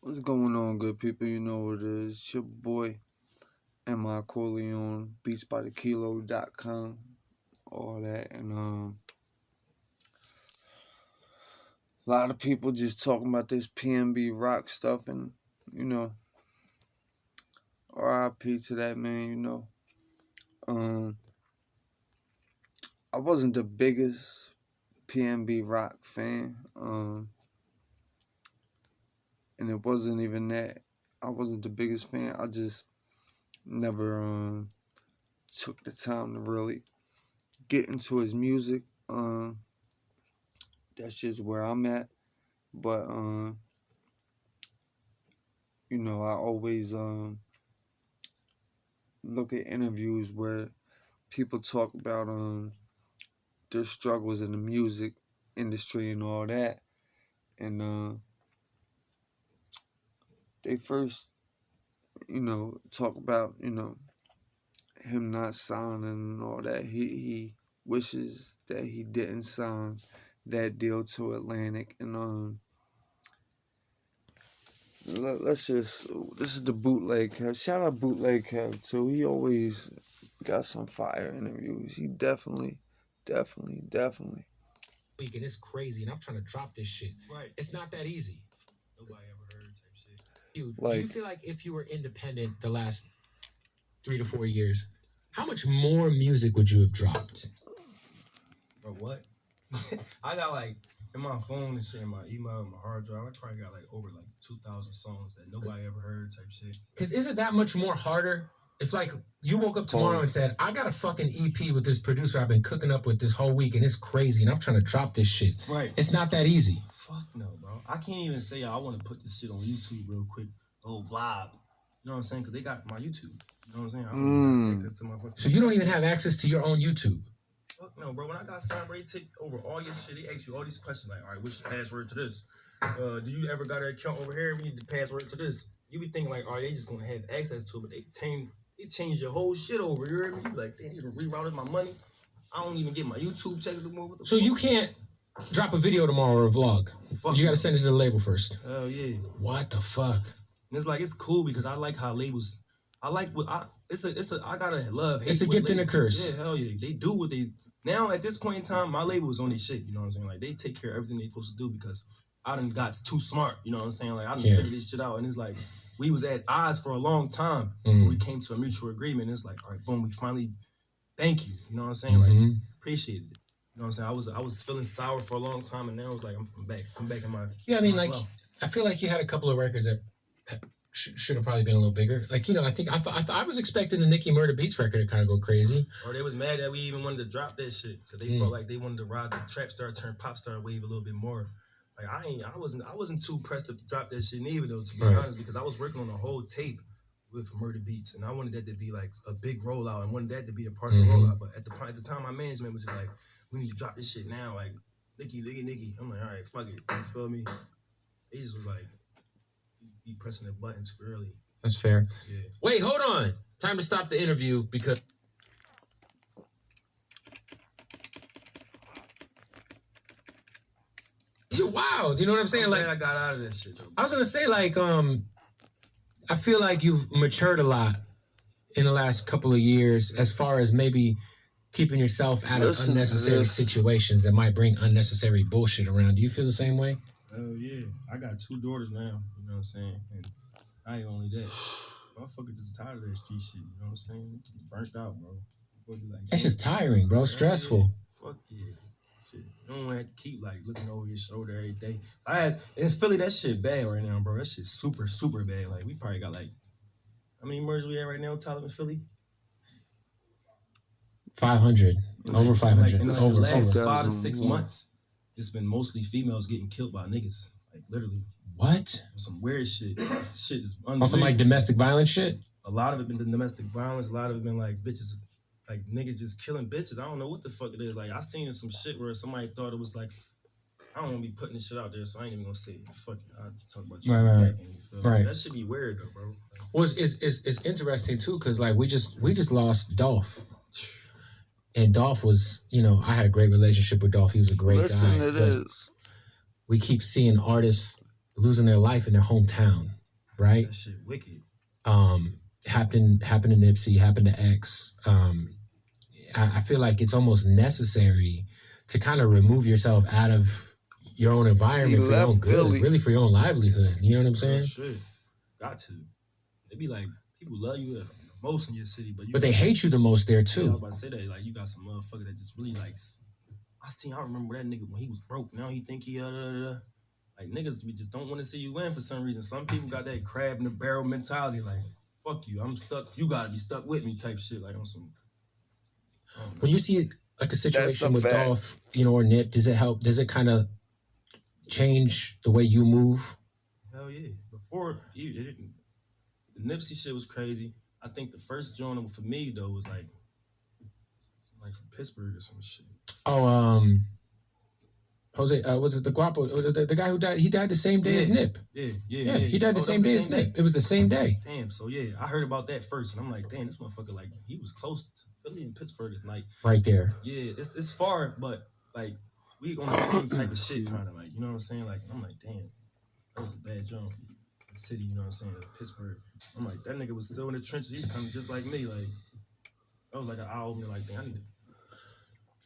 What's going on, good people? You know what it is. It's your boy, M.I-Corleone, BeatsByTheKilo.com, all that. And a lot of people just talking about this PnB rock stuff. And, RIP to that, man, I wasn't the biggest PnB rock fan. And it wasn't even that. I wasn't the biggest fan. I just never took the time to really get into his music. That's just where I'm at. But I always look at interviews where people talk about their struggles in the music industry and all that. And they first, talk about, him not signing and all that. He wishes that he didn't sign that deal to Atlantic. And this is the bootleg Kev. Shout out bootleg Kev too. He always got some fire interviews. He definitely. Week and it's crazy, and I'm trying to drop this shit. Right. It's not that easy. Nobody ever heard type shit. Dude, do you feel like if you were independent the last 3 to 4 years, how much more music would you have dropped? Bro, what? I got like in my phone and shit, in my email, and my hard drive, I probably got like over like 2,000 songs that nobody ever heard type shit. Because isn't that much more harder? If like you woke up tomorrow and said, I got a fucking EP with this producer I've been cooking up with this whole week and it's crazy and I'm trying to drop this shit. Right. It's not that easy. Fuck no, bro. I can't even say I want to put this shit on YouTube real quick. The whole vlog. You know what I'm saying? Because they got my YouTube. You know what I'm saying? I don't have access to my fucking... So you don't even have access to your own YouTube? Fuck no, bro. When I got signed, bro, they take over all your shit. They ask you all these questions like, all right, what's the password to this? Do you ever got an account over here? We need the password to this. You be thinking like, all right, they just gonna have access to it, but they changed your whole shit over. You heard me? You be like, they need to rerouted my money. I don't even get my YouTube checks no more. What the so fuck? You can't drop a video tomorrow or a vlog. Fuck you gotta send it to the label first. Hell yeah. What the fuck? And it's like, it's cool because I like how labels. I like what I gotta love. It's a gift and a curse. Yeah, hell yeah. They do what they. Now at this point in time, my label is on their shit. You know what I'm saying? Like they take care of everything they supposed to do because I done got too smart. You know what I'm saying? Like I done figured this shit out, and it's like we was at odds for a long time before we came to a mutual agreement. It's like, all right, boom, we finally thank you. You know what I'm saying? Like appreciated it. You know what I'm saying? I was feeling sour for a long time, and now it's like I'm back. I'm back in my I mean, like flow. I feel like you had a couple of records that should have probably been a little bigger. Like, I think I was expecting the Nicki Murder Beats record to kind of go crazy. Or they was mad that we even wanted to drop that shit because they felt like they wanted to ride the trap star turn pop star wave a little bit more. Like I wasn't too pressed to drop that shit neither though, to be honest, because I was working on a whole tape with Murder Beats and I wanted that to be like a big rollout and wanted that to be a part of the rollout. But at the time, my management was just like, we need to drop this shit now. Like Nicki. I'm like, all right, fuck it. You feel me? They just was like, be pressing the button too early. That's fair. Yeah. Wait, hold on. Time to stop the interview because you're wild. You know what I'm saying? Like I got out of that shit though. I was gonna say like I feel like you've matured a lot in the last couple of years as far as maybe keeping yourself out of unnecessary situations that might bring unnecessary bullshit around. Do you feel the same way? Oh yeah. I got 2 daughters now, you know what I'm saying? And I ain't only that. Motherfucker just tired of that street shit, you know what I'm saying? Burnt out, bro. Like, that's just tiring, bro. Stressful. Yeah. Fuck yeah. Shit. You don't have to keep like looking over your shoulder every day. In Philly, that shit bad right now, bro. That shit super, super bad. Like we probably got like how many murders we have right now, Tyler, in Philly? 500. Over 500. In the over last 5 to 6 months, it's been mostly females getting killed by niggas. Like literally. What? Some weird shit. Shit is unbelievable. Also like domestic violence shit? A lot of it been the domestic violence. A lot of it been like bitches, like niggas just killing bitches. I don't know what the fuck it is. Like I seen some shit where somebody thought it was like, I don't want to be putting this shit out there, so I ain't even gonna say it. Fuck it. I'll talk about you. Right. That should be weird though, bro. Well, it's interesting too, cause like we just lost Dolph. And Dolph was, I had a great relationship with Dolph. He was a great guy. It is. We keep seeing artists losing their life in their hometown, right? That shit wicked. Happened to Nipsey, happened to X. I feel like it's almost necessary to kind of remove yourself out of your own environment for your own good, really for your own livelihood. You know what I'm saying? Shit. Got to. It be like, people love you the most in your city, but they hate you the most there too. Yeah, I was about to say that, like, you got some motherfucker that just really like, I remember that nigga when he was broke. Now he think he like, niggas, we just don't want to see you win for some reason. Some people got that crab in the barrel mentality, like, fuck you, I'm stuck, you gotta be stuck with me type shit, like on some. When you see like a situation with Dolph, you know, or Nip, does it help? Does it kind of change the way you move? Hell yeah. Before, the Nipsey shit was crazy. I think the first joint for me though was like from Pittsburgh or some shit. Oh, Jose, was it the Guapo? Was it the guy who died? He died the same day as Nip. Yeah. He died the same day as Nip. It was the same day. Damn. So yeah, I heard about that first, and I'm like, damn, this motherfucker, like, he was close to Philly and Pittsburgh. It's like right there. Yeah, it's far, but like we on the same type of shit, kind of like, you know what I'm saying? Like, I'm like, damn, that was a bad joint for the city, you know what I'm saying? Pittsburgh. I'm like, that nigga was still in the trenches. He's kind of just like me. Like, that was like an eye opener. Like, damn, I need to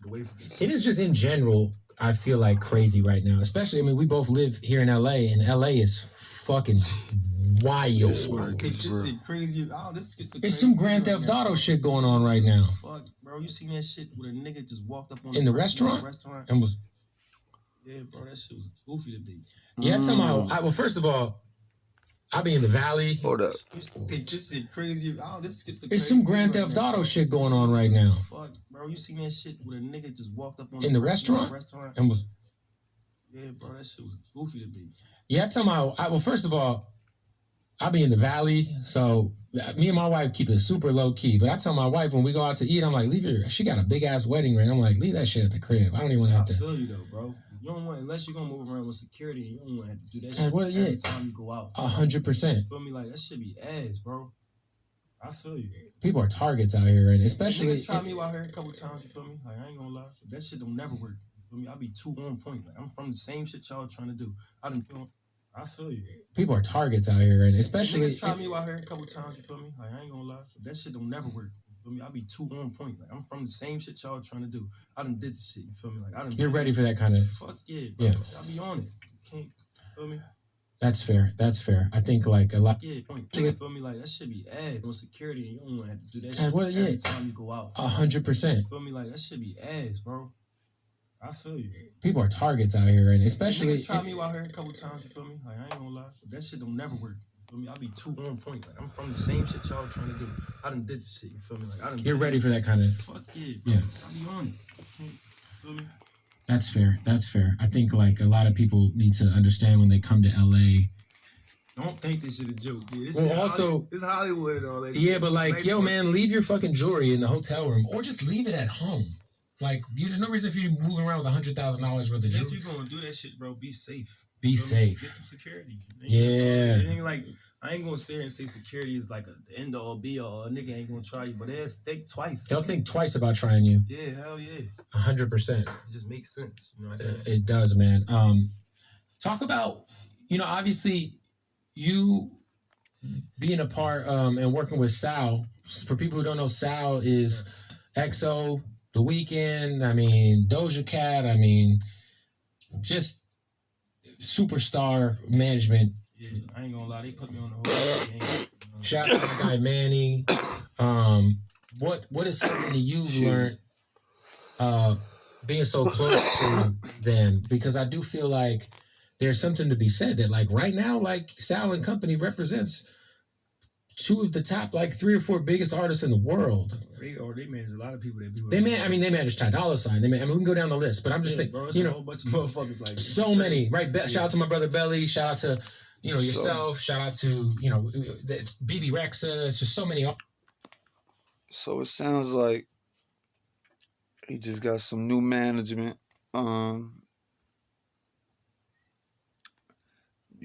get away from this. It is just in general, I feel like crazy right now. Especially, I mean, we both live here in LA, and LA is fucking wild. This shit crazy. Oh, There's some Grand Theft Auto shit going on right now. Fuck, bro, you seen that shit where a nigga just walked up on in the restaurant and was. Yeah, bro, that shit was goofy to be. Yeah, well, first of all, I be in the valley. Hold up. This shit crazy. Oh, there's some Grand Theft Auto shit going on right now. Fuck, bro, you seen that shit where a nigga just walked up on in the restaurant and was. Yeah, bro, that shit was goofy to be. Yeah, well, first of all, I be in the valley, so me and my wife keep it super low key. But I tell my wife when we go out to eat, I'm like, she got a big ass wedding ring. I'm like, leave that shit at the crib. I don't even want to have to. I feel you though, bro. You don't want, unless you're gonna move around with security, you don't want to have to do that shit every time you go out. 100%. Feel me? Like, that should be ass, bro. I feel you. People are targets out here, right? Especially. Niggas try me out here a couple times. You feel me? Like, I ain't gonna lie, that shit don't never work. You feel me? I be too on point. Like, I'm from the same shit y'all trying to do. I feel you. People are targets out here, right? Especially. Niggas try me out here a couple times. You feel me? Like, I ain't gonna lie, that shit don't never work. You feel me? I be too on point. Like, I'm from the same shit y'all trying to do. I done did the shit. You feel me? Like, You're ready for that kind of. Fuck yeah, bro. Yeah. I be on it. You can't. Feel me? That's fair. I think like a lot. Yeah, point. Feel me? Like, that should be ass. On security, and you don't want to have to do that shit every time you go out. 100%. Feel me? Like, that should be ass, bro. I feel you. People are targets out here, right? Especially. Niggas try me out here a couple times. You feel me? Like, I ain't gonna lie, that shit don't never work. You feel me? I be too on point. Like, I'm from the same shit y'all trying to do. I done did the shit. You feel me? Like, You're ready for that kind of. Fuck yeah, bro. Yeah. I be on it. You feel me? That's fair. I think like a lot of people need to understand when they come to LA. Don't think this shit a joke, dude. This Hollywood and all that. Yeah, but like, yo, man, leave your fucking jewelry in the hotel room, or just leave it at home. Like, there's no reason for you moving around with $100,000 worth of jewelry. If you gonna do that shit, bro, be safe. Be safe. Get some security. Yeah. It ain't like, I ain't gonna sit here and say security is like the end all be all. A nigga ain't gonna try you, but they'll think twice. They'll think twice about trying you. Yeah, hell yeah. 100%. It just makes sense. You know what I'm saying? It does, man. Talk about, obviously, you being a part and working with Sal. For people who don't know, Sal is XO, The Weeknd, Doja Cat, just superstar management. Yeah, I ain't gonna lie, they put me on the whole game. Shout out to my guy Manny. What is something that you've learned being so close to them? Because I do feel like there's something to be said that like right now, like Sal and Company represents two of the top like 3 or 4 biggest artists in the world. They manage a lot of people that do. They manage Ty Dolla $ign. We can go down the list, but I'm just thinking, bro, a whole bunch of motherfuckers like so many, right? Shout out to my brother Belly. Shout out to yourself. Shout out to it's BB Rexa. It's just so many. So it sounds like he just got some new management. You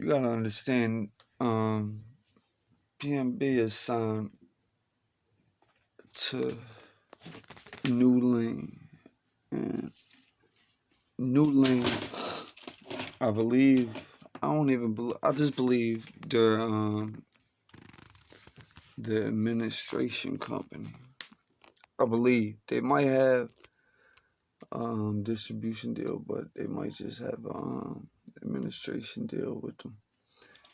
gotta understand, PnB is signed to New Lane. And New Lane, I believe, I don't even believe. I just believe they're the administration company. I believe they might have distribution deal, but they might just have administration deal with them.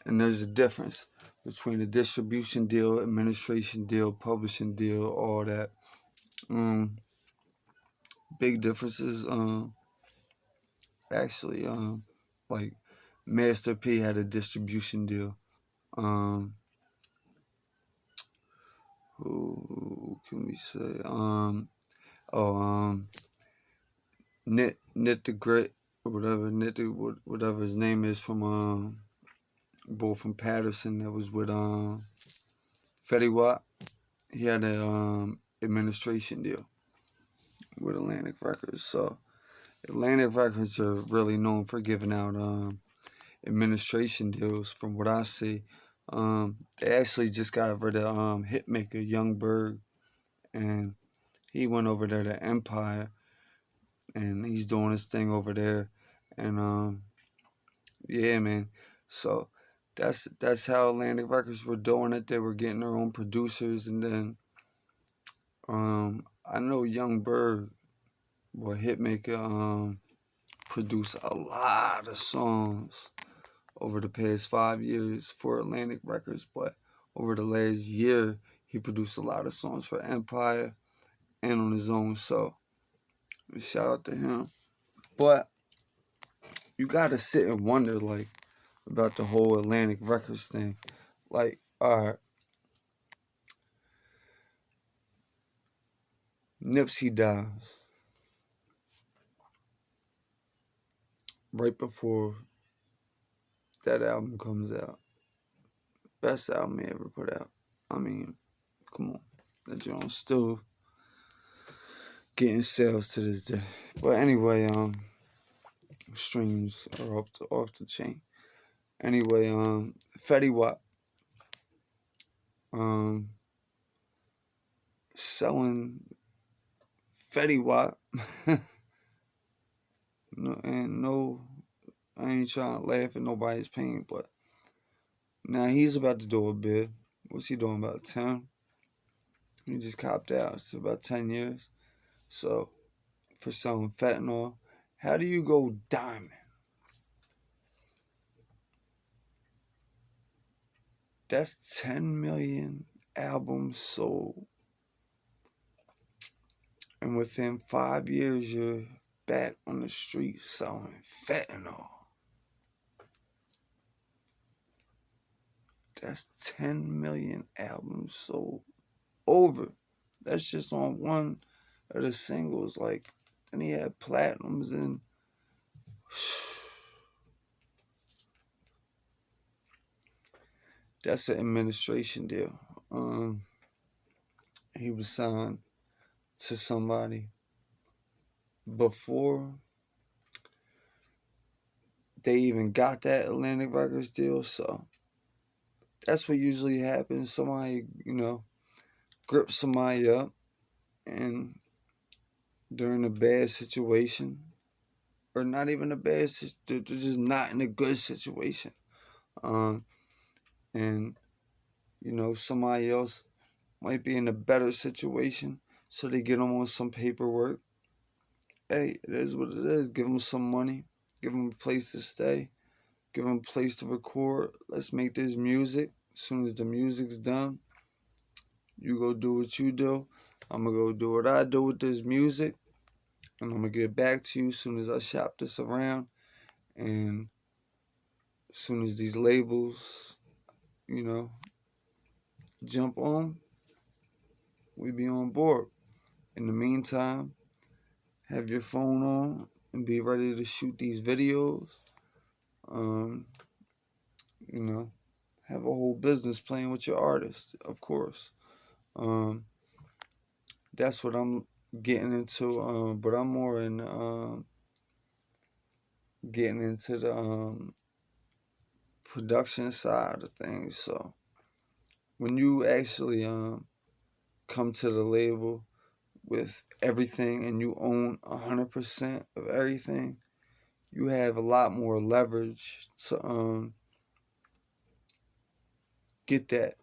And there's a difference between a distribution deal, administration deal, publishing deal, all that. Big differences. Actually, like Master P had a distribution deal. Who can we say? Knit the Grit or whatever. Whatever his name is from boy from Patterson that was with Fetty Wap. He had a administration deal with Atlantic Records. So Atlantic Records are really known for giving out administration deals. From what I see, they actually just got rid of hitmaker Young Berg, and he went over there to Empire, and he's doing his thing over there. And yeah, man. So that's how Atlantic Records were doing it. They were getting their own producers, and then I know Young Berg, boy, hitmaker, produced a lot of songs over the past 5 years for Atlantic Records, but over the last year, he produced a lot of songs for Empire and on his own. So shout out to him. But you gotta sit and wonder, like, about the whole Atlantic Records thing. Like, alright, Nipsey dies right before that album comes out. Best album he ever put out. I mean, come on. That joint's still getting sales to this day. But anyway, streams are off the chain. Anyway, Fetty Wap, selling Fetty Wap. No, I ain't trying to laugh at nobody's pain, but now he's about to do a bid. What's he doing, about 10? He just copped out. It's about 10 years. So, for selling fentanyl, how do you go diamond? That's 10 million albums sold. And within 5 years, you're back on the street selling fentanyl. That's 10 million albums sold. Over. That's just on one of the singles. Like, and he had platinums and that's an administration deal. He was signed to somebody before they even got that Atlantic Records deal. So that's what usually happens. Somebody, grips somebody up, and they're in a bad situation, or not even a bad situation, they're just not in a good situation. And somebody else might be in a better situation, so they get them on some paperwork. Hey, it is what it is. Give them some money, give them a place to stay, give them a place to record. Let's make this music. As soon as the music's done, you go do what you do. I'm gonna go do what I do with this music, and I'm gonna get back to you as soon as I shop this around, and as soon as these labels, jump on, we be on board. In the meantime, have your phone on and be ready to shoot these videos. Have a whole business plan with your artist, of course. That's what I'm getting into. But I'm more in getting into the production side of things. So when you actually come to the label with everything and you own 100% of everything, you have a lot more leverage to get that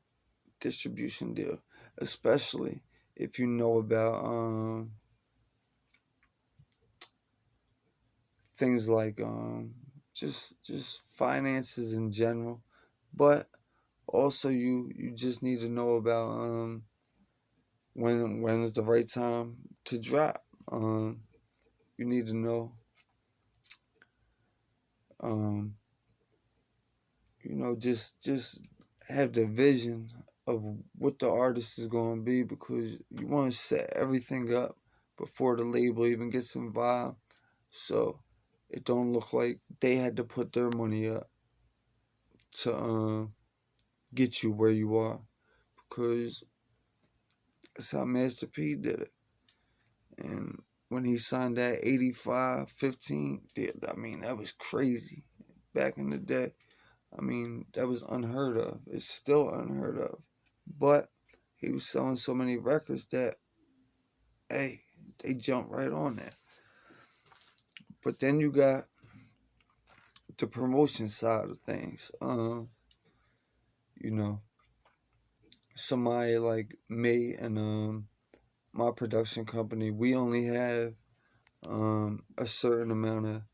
distribution deal, especially if you know about things like just finances in general, but also you just need to know about when's the right time to drop. You need to know um, just have the vision of what the artist is going to be, because you want to set everything up before the label even gets involved, so it don't look like they had to put their money up to get you where you are, because that's how Master P did it. And when he signed that 85-15, I mean, that was crazy back in the day. I mean, that was unheard of. It's still unheard of. But he was selling so many records that, hey, they jumped right on that. But then you got the promotion side of things. You know, somebody like me and my production company, we only have a certain amount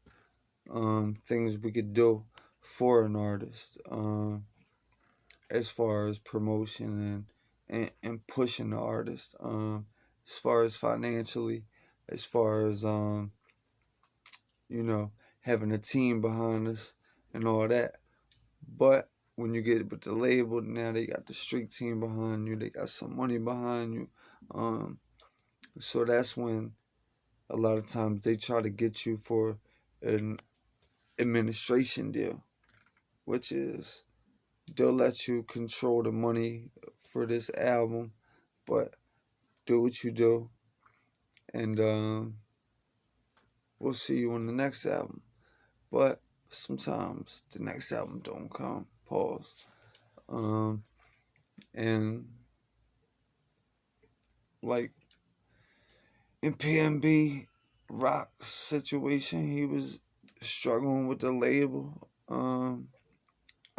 of things we could do for an artist, as far as promotion and pushing the artist, as far as financially, as far as having a team behind us and all that. But when you get with the label, now they got the street team behind you, they got some money behind you, so that's when a lot of times they try to get you for an administration deal, which is they'll let you control the money for this album, but do what you do, and we'll see you on the next album. But sometimes the next album don't come. Pause. And like in PnB Rock's situation, he was struggling with the label. I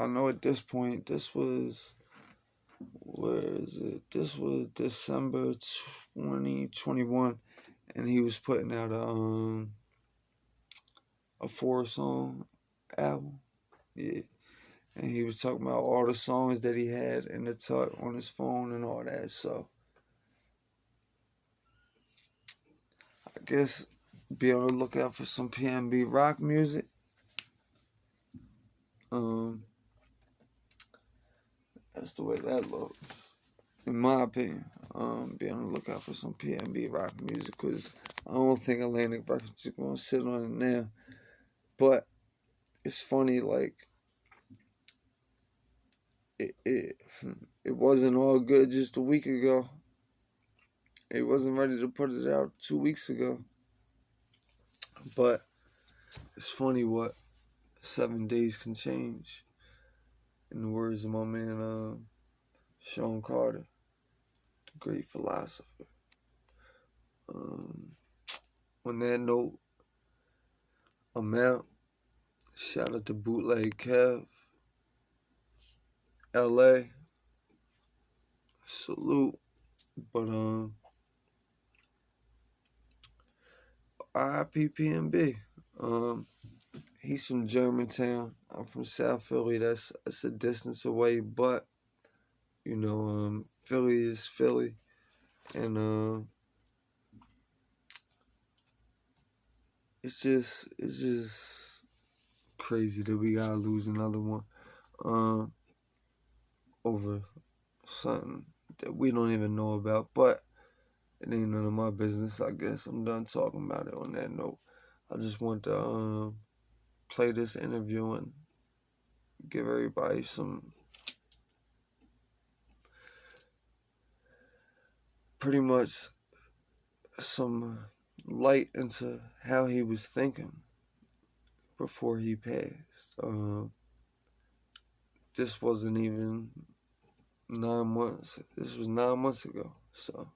know at this point, where is it? This was December 2021, and he was putting out a 4-song album. Yeah. And he was talking about all the songs that he had in the tuck on his phone and all that. So I guess be on the lookout for some PnB Rock music. That's the way that looks, in my opinion. Be on the lookout for some PnB Rock music, because I don't think Atlantic Records is going to sit on it now. But it's funny, like, it wasn't all good just a week ago. It wasn't ready to put it out 2 weeks ago. But it's funny what 7 days can change. In the words of my man Sean Carter, the great philosopher. On that note, M.E.O, shout out to Bootleg Kev, LA, salute. But RIP PnB. He's from Germantown. I'm from South Philly. That's a distance away, but Philly is Philly, and it's just crazy that we gotta lose another one over something that we don't even know about. But it ain't none of my business. I guess I'm done talking about it. On that note, I just want to play this interview and give everybody pretty much some light into how he was thinking before he passed. This wasn't even 9 months. This was 9 months ago. So,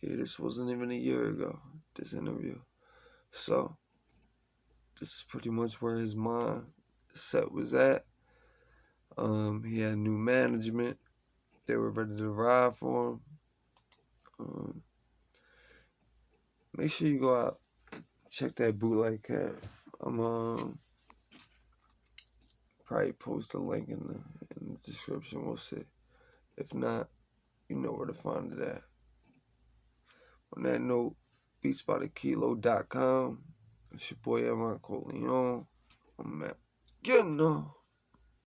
yeah, this wasn't even a year ago, this interview. So, this is pretty much where his mindset was at. He had new management. They were ready to ride for him. Make sure you go out, check that bootleg cat. I'm probably post a link in the description. We'll see. If not, you know where to find it at. On that note, BeatsByTheKilo.com. It's your boy M.I-Corleone. I'm at getting